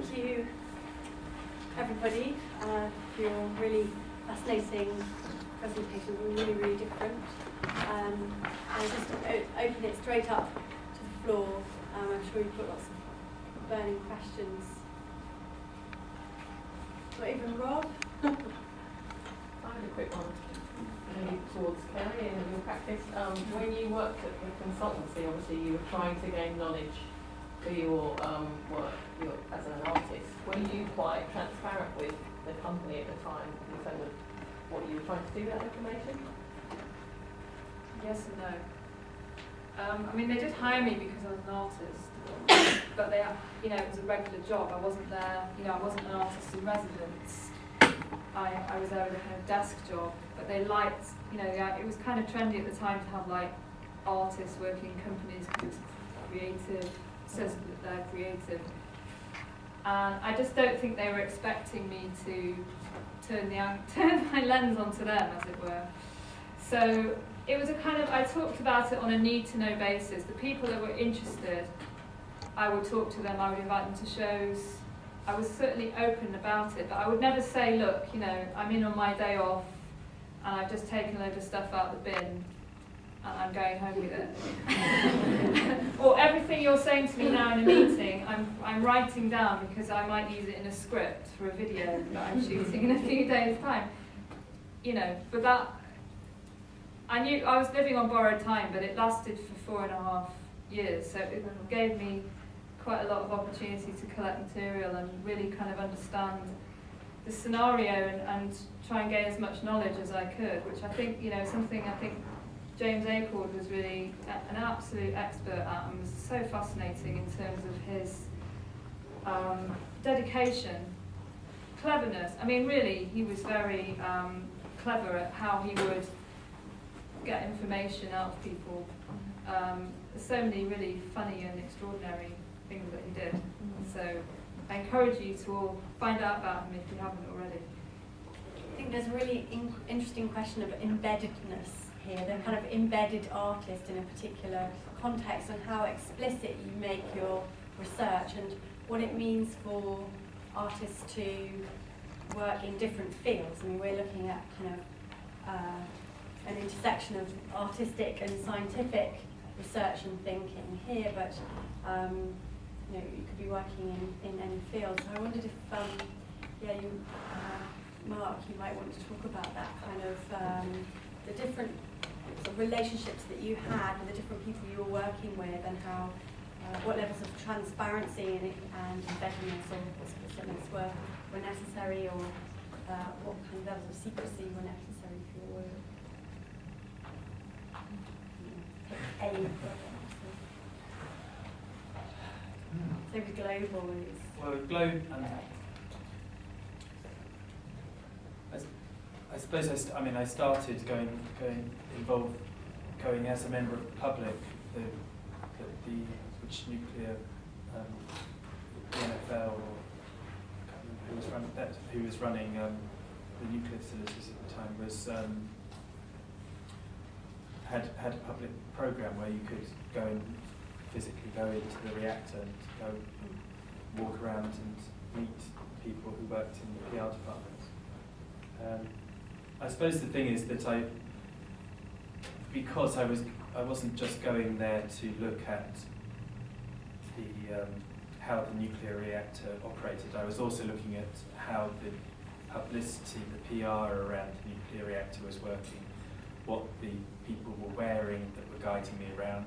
thank you, everybody, for your really fascinating presentations. Really, really different. I'll just open it straight up to the floor. I'm sure you've got lots of burning questions. Not even Rob? I have a quick one. Maybe towards Kelly and your practice. When you worked at the consultancy, obviously you were trying to gain knowledge for your work as an artist. Were you quite transparent with the company at the time in terms of what you were trying to do with that information? Yes and no. I mean, they did hire me because I was an artist, but they, it was a regular job. I wasn't there, I wasn't an artist in residence. I was there with a kind of desk job, but they liked, it was kind of trendy at the time to have like artists working in companies because it's creative, says that they're creative. And I just don't think they were expecting me to turn my lens onto them, as it were. So it was a kind of, I talked about it on a need-to-know basis. The people that were interested, I would talk to them, I would invite them to shows. I was certainly open about it, but I would never say, look, I'm in on my day off and I've just taken a load of stuff out the bin and I'm going home with it. Or everything you're saying to me now in a meeting, I'm writing down because I might use it in a script for a video that I'm shooting in a few days' time. But that, I knew I was living on borrowed time, but it lasted for 4.5 years, so it gave me quite a lot of opportunity to collect material and really kind of understand the scenario and try and gain as much knowledge as I could, which I think, something I think James Acord was really an absolute expert at and was so fascinating in terms of his dedication, cleverness. I mean, really, he was very clever at how he would get information out of people. There's so many really funny and extraordinary things that he did. So I encourage you to all find out about him if you haven't already. I think there's a really interesting question of embeddedness here, the kind of embedded artist in a particular context and how explicit you make your research and what it means for artists to work in different fields. I mean, we're looking at kind of an intersection of artistic and scientific research and thinking here, but you could be working in any field. So I wondered if, Mark, you might want to talk about that kind of the different sort of relationships that you had with the different people you were working with, and how what levels of transparency and embeddedness or specifics were necessary, or what kind of levels of secrecy were necessary for your work. So with global is... Well, Globe, I suppose I started going as a member of the public, which nuclear, the NFL, or I can't remember who was running the nuclear facilities at the time, was had a public program where you could go and physically go into the reactor and go walk around and meet people who worked in the PR department. I suppose the thing is that because I wasn't just going there to look at the how the nuclear reactor operated. I was also looking at how the publicity, the PR around the nuclear reactor was working, what the people were wearing that were guiding me around,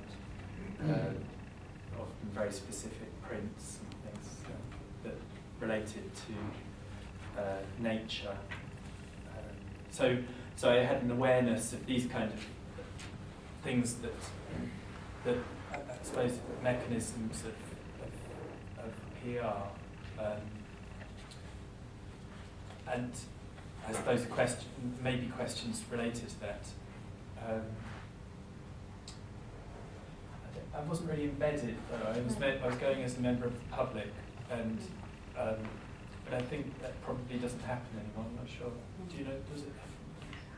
often very specific prints and things that related to nature. So I had an awareness of these kind of things that I suppose mechanisms of PR, and I suppose maybe questions related to that. I wasn't really embedded, though. I was going as a member of the public, and but I think that probably doesn't happen anymore. I'm not sure. Do you know? Does it?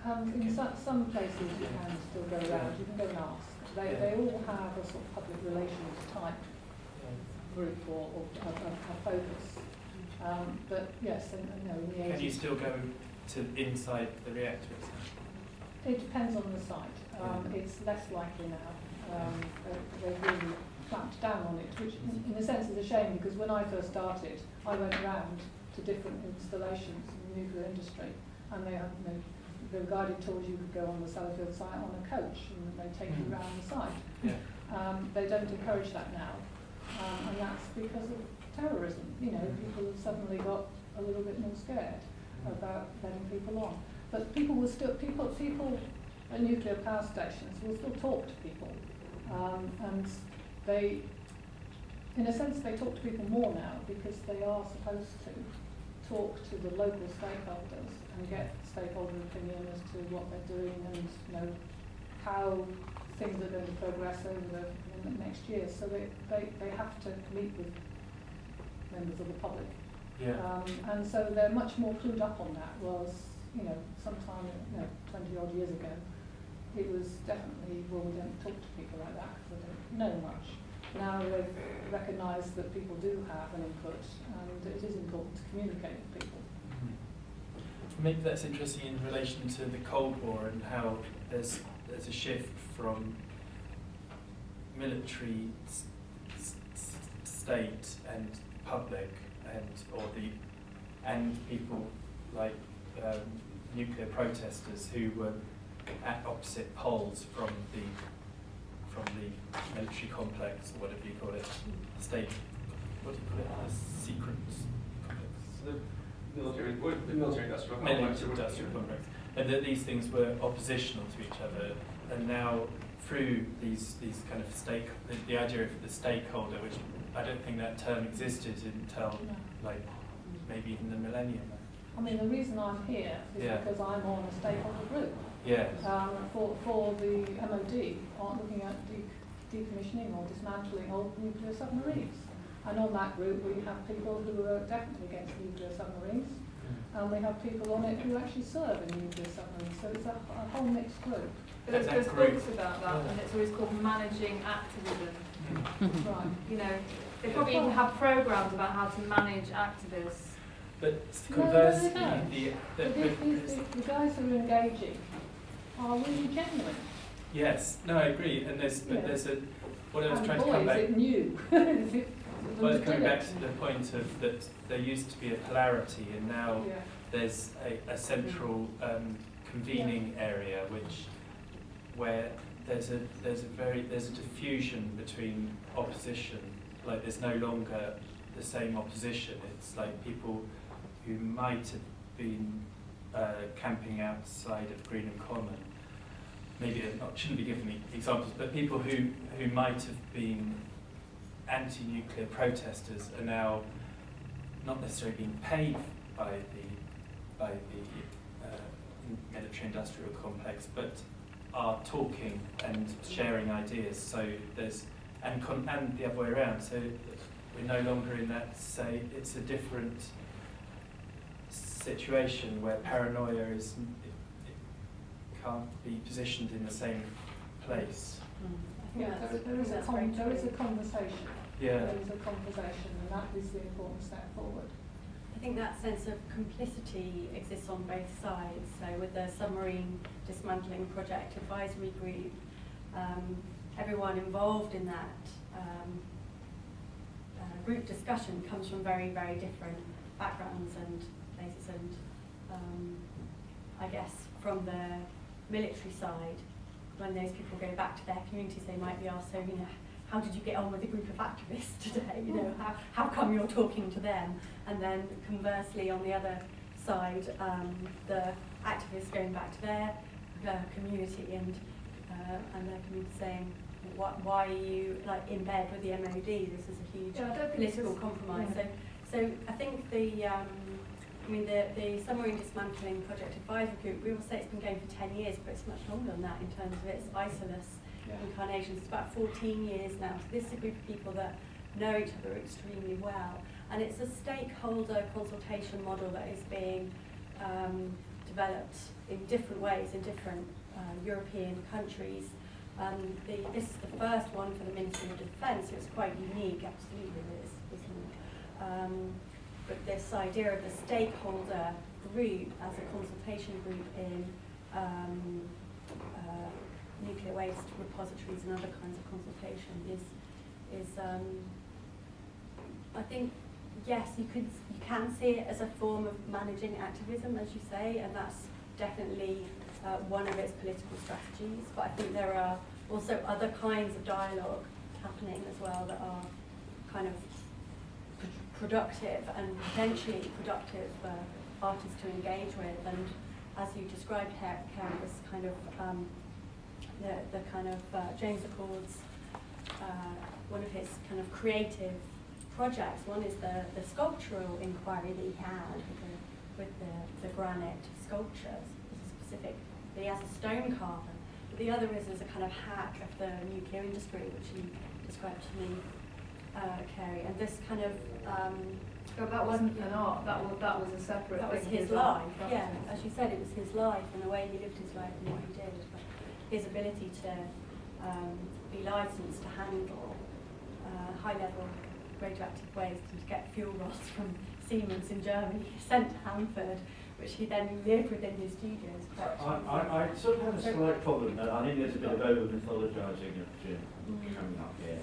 In some places you can still go around. You can go and ask. They all have a sort of public relations type group or a focus. But yes, and in the 80s. Can you still go to inside the reactor itself? It depends on the site. It's less likely now. They've really clamped down on it, which in a sense is a shame, because when I first started, I went around to different installations in the nuclear industry, and they had, the guided tours you could go on the Sellafield site on a coach, and they take you around the site. Yeah. They don't encourage that now, and that's because of terrorism. People have suddenly got a little bit more scared about letting people on. But people will still, people at nuclear power stations will still talk to people, and they, in a sense, they talk to people more now because they are supposed to talk to the local stakeholders and get stakeholder opinion as to what they're doing and how things are going to progress over the next year. So they have to meet with members of the public. Yeah. And so they're much more clued up on that, whereas, sometime, 20 odd years ago, it was definitely, well, we don't talk to people like that because they don't know much. Now they've recognised that people do have an input, and it is important to communicate with people. Maybe that's interesting in relation to the Cold War and how there's a shift from military, state and public and people like nuclear protesters who were at opposite poles from the military complex, or whatever you call it, state. What do you call it? A secret complex. The military-industrial complex. Military-industrial complex, and that these things were oppositional to each other, and now through these kind of the idea of the stakeholder, which I don't think that term existed until maybe even the millennium. I mean, the reason I'm here is because I'm on a stakeholder group. Yeah. For the MOD, aren't looking at decommissioning or dismantling old nuclear submarines. And on that group, we have people who are definitely against nuclear submarines, and we have people on it who actually serve in nuclear submarines. So it's a whole mixed group. But there's books about that, and it's always called managing activism. Right. They probably even have programs about how to manage activists. But conversely, the guys who are engaging are really genuine. Yes, no, I agree. And what I was trying to come back. It new. Well, it's coming back to the point of that there used to be a polarity, and now there's a central convening area, where there's a diffusion between opposition. Like there's no longer the same opposition. It's like people who might have been camping outside of Greenham Common. Maybe shouldn't be giving examples, but people who might have been anti-nuclear protesters are now not necessarily being paid by the military-industrial complex, but are talking and sharing ideas. So there's and the other way around. So we're no longer in that. Say it's a different situation where paranoia it can't be positioned in the same place. Yeah, there is a conversation. Yeah. There is a conversation, and that is the important step forward. I think that sense of complicity exists on both sides. So with the submarine dismantling project advisory group, everyone involved in that group discussion comes from very, very different backgrounds and places. And I guess from the military side, when those people go back to their communities, they might be asked, so, how did you get on with a group of activists today? How come you're talking to them? And then conversely, on the other side, the activists going back to their community and their community saying, why are you in bed with the MOD? This is a huge political compromise. So I think the submarine dismantling project advisory group, we will say it's been going for 10 years, but it's much longer than that in terms of its isolus incarnations. It's about 14 years now. So this is a group of people that know each other extremely well. And it's a stakeholder consultation model that is being developed in different ways in different European countries. This is the first one for the Ministry of Defence, so it's quite unique, absolutely it is, isn't it? but this idea of the stakeholder group as a consultation group in nuclear waste repositories and other kinds of consultation is I think, yes, you can see it as a form of managing activism, as you say, and that's definitely one of its political strategies. But I think there are also other kinds of dialogue happening as well that are kind of productive and potentially productive for artists to engage with. And as you described, Karen, this kind of the kind of James Accord's one of his kind of creative projects. One is the sculptural inquiry that he had with the granite sculptures. Specific, he has a stone carver. But the other is as a kind of hack of the nuclear industry, which you described to me, Kerry. And this kind of But that wasn't an art. That was a separate. That was thing. his life. Yeah, as you said, it was his life and the way he lived his life and what he did. But his ability to be licensed to handle high-level radioactive waste and to get fuel rods from Siemens in Germany, sent to Hanford, which he then lived within his studios. I sort of have a slight problem. I think there's a bit of over-mythologising of Jim coming up here.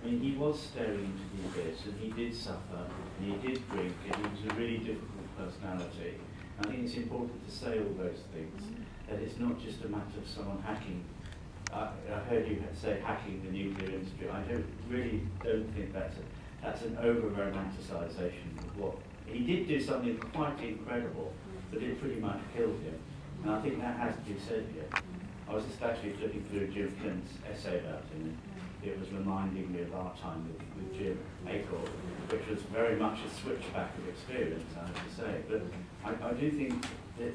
I mean, he was staring into the abyss, and he did suffer, and he did drink, and he was a really difficult personality. I think it's important to say all those things, that it's not just a matter of someone hacking. I heard you say hacking the nuclear industry. I really don't think that's an over-romanticisation of what he did. Do something quite incredible, but it pretty much killed him. And I think that has to be said here. I was just actually flipping through Jim Flynn's essay about him. It was reminding me of our time with Jim Acorn, which was very much a switchback of experience, I have to say. But I do think that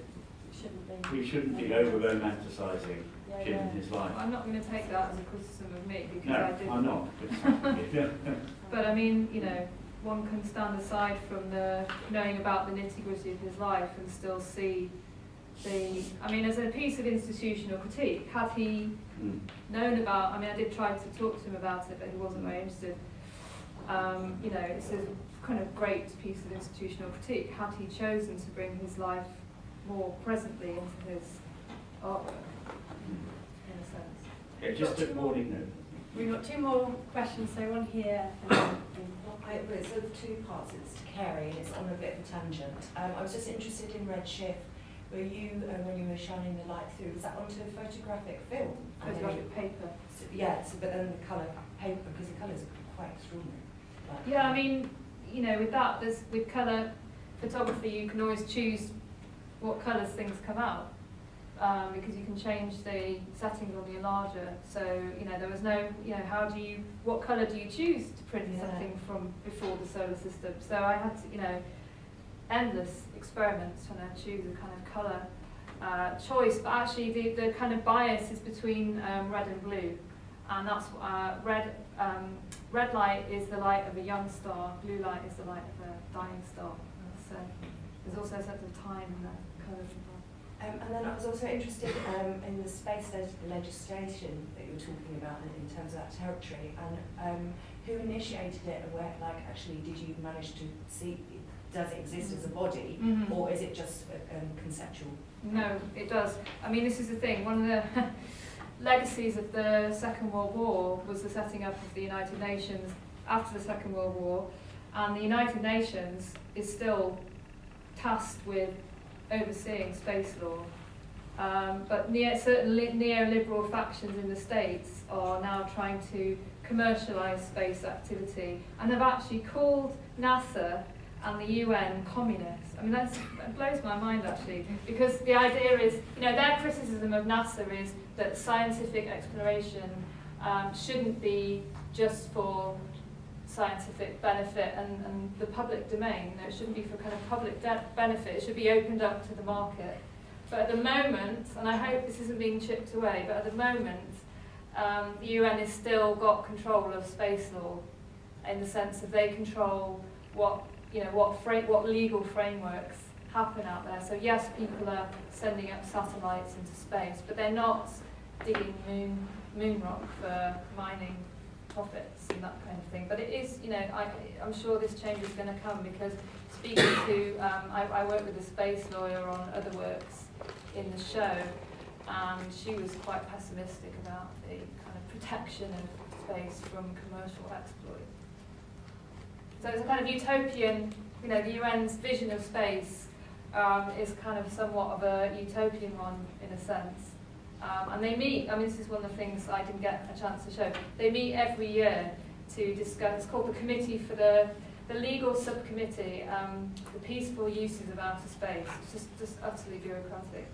we shouldn't be over-romanticising Jim and his life. I'm not going to take that as a criticism of me because No, I didn't. I'm not. But I mean, you know, one can stand aside from the knowing about the nitty-gritty of his life and still see the. I mean, as a piece of institutional critique, had he known about? I mean, I did try to talk to him about it, but he wasn't very interested. You know, it's a kind of great piece of institutional critique. Had he chosen to bring his life more presently into his artwork, in a sense. Yeah, just a warning note. We've got two more questions, so one here and then It's sort of two parts. It's to Kerry and it's on a bit of a tangent. I was just interested in Redshift, where you, when you were shining the light through, was that onto a photographic film? Photographic paper. So, yeah, so, but then the colour paper, because the colours are quite extraordinary. Like, Yeah, I mean, you know, with that, with colour photography, you can always choose what colours things come out. Because you can change the settings on the enlarger. So, you know, there was no, you know, what colour do you choose to print something from before the solar system? So I had, you know, endless experiments trying to choose a kind of colour choice. But actually the kind of bias is between red and blue. And that's, red light is the light of a young star, blue light is the light of a dying star. So there's also a sense of time in the colours involved. and then I was also interested in the space legislation that you were talking about in terms of that territory, and who initiated it, and where, like, actually, did you manage to see, does it exist as a body, or is it just conceptual? No, it does. I mean, this is the thing. One of the legacies of the Second World War was the setting up of the United Nations after the Second World War, and the United Nations is still tasked with overseeing space law. But certain neoliberal factions in the States are now trying to commercialise space activity, and have actually called NASA and the UN communists. I mean, that blows my mind, actually, because the idea is, you know, their criticism of NASA is that scientific exploration shouldn't be just for scientific benefit and the public domain. You know, it shouldn't be for kind of public benefit. It should be opened up to the market. But at the moment, and I hope this isn't being chipped away, but at the moment, the UN has still got control of space law, in the sense that they control what legal frameworks happen out there. So yes, people are sending up satellites into space, but they're not digging moon rock for mining profits and that kind of thing. But it is, you know, I'm sure this change is going to come, because speaking to, I work with a space lawyer on other works in the show, and she was quite pessimistic about the kind of protection of space from commercial exploit. So it's a kind of utopian, you know, the UN's vision of space is kind of somewhat of a utopian one in a sense. And they meet, I mean, this is one of the things I didn't get a chance to show. They meet every year to discuss, it's called the Committee for the Legal Subcommittee, the Peaceful Uses of Outer Space. It's just utterly bureaucratic.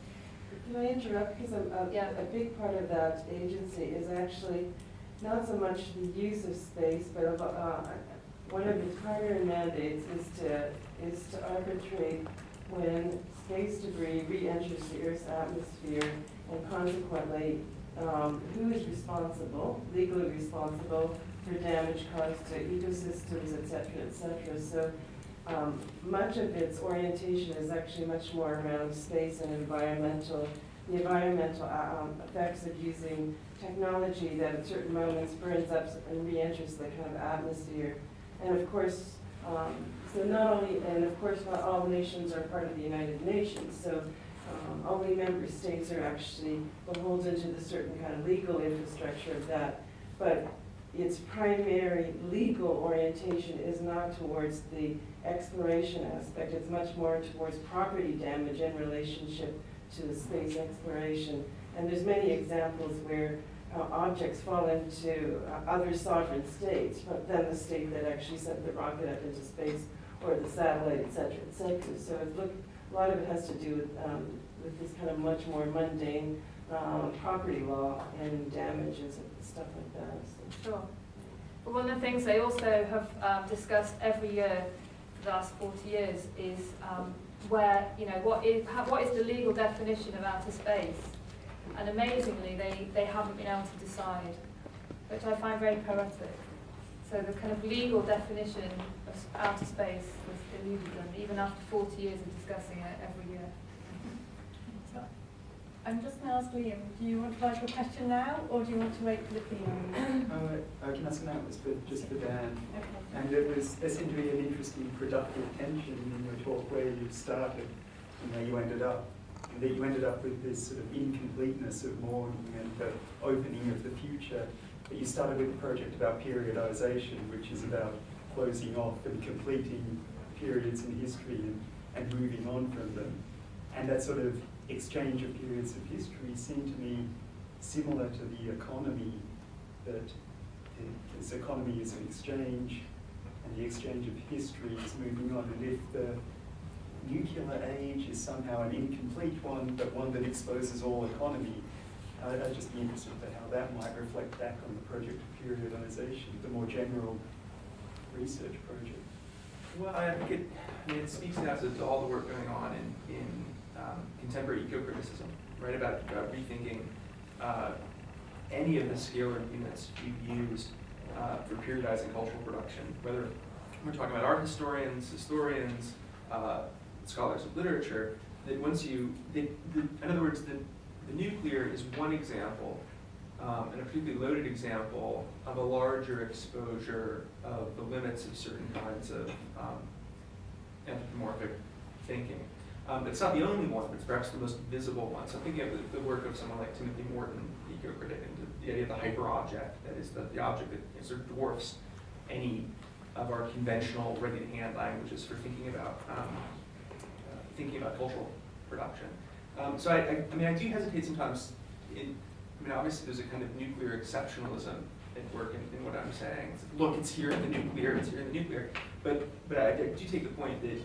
Can I interrupt? Because a big part of that agency is actually not so much the use of space, but one of its primary mandates is to arbitrate when space debris re-enters the Earth's atmosphere, and consequently, who is responsible, legally responsible, for damage caused to ecosystems, et cetera, So much of its orientation is actually much more around space and the environmental effects of using technology that at certain moments burns up and re-enters the kind of atmosphere. And of course, not all nations are part of the United Nations, so only member states are actually beholden to the certain kind of legal infrastructure of that. But its primary legal orientation is not towards the exploration aspect, it's much more towards property damage in relationship to the space exploration. And there's many examples where objects fall into other sovereign states, but then the state that actually sent the rocket up into space, or the satellite, et cetera, et cetera. So a lot of it has to do with this kind of much more mundane property law and damages and stuff like that. So. Sure. But one of the things they also have discussed every year for the last 40 years is where, you know, what is the legal definition of outer space? And amazingly, they haven't been able to decide, which I find very poetic. So the kind of legal definition of outer space was eluded them, even after 40 years of discussing it every year. So, I'm just going to ask Liam, do you want to ask a question now, or do you want to wait for the PM? I can ask now, just for Dan. Okay. And there seemed to be an interesting productive tension in your talk where you started and where you ended up. And that you ended up with this sort of incompleteness of mourning and the opening of the future. But you started with a project about periodization, which is about closing off and completing periods in history and moving on from them. And that sort of exchange of periods of history seemed to me similar to the economy, that this economy is an exchange, and the exchange of history is moving on. And if the nuclear age is somehow an incomplete one, but one that exposes all economy, I'd just be interested in how that might reflect back on the project of periodization, the more general research project. Well, I think it speaks now to all the work going on in contemporary eco-criticism, right, about rethinking any of the scalar units you've used for periodizing cultural production, whether we're talking about art historians, scholars of literature, that once in other words, the nuclear is one example, and a particularly loaded example of a larger exposure of the limits of certain kinds of anthropomorphic thinking. It's not the only one, but it's perhaps the most visible one. So thinking of the work of someone like Timothy Morton, the eco-critic, and the idea of the hyperobject, that is the object that sort of dwarfs any of our conventional ready-to-hand languages for thinking about cultural production. So I mean, I do hesitate sometimes. Obviously there's a kind of nuclear exceptionalism at work in what I'm saying. It's like, look, it's here in the nuclear, it's here in the nuclear. But I do take the point that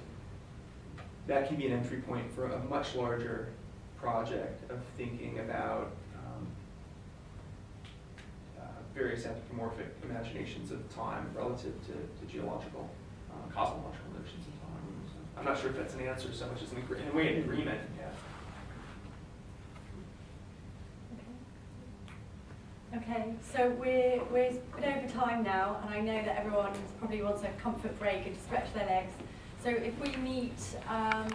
that can be an entry point for a much larger project of thinking about various anthropomorphic imaginations of time relative to geological, cosmological notions of time. So I'm not sure if that's an answer so much as in a way an agreement. Yeah. Okay, so we're a bit over time now, and I know that everyone probably wants a comfort break and to stretch their legs. So if we meet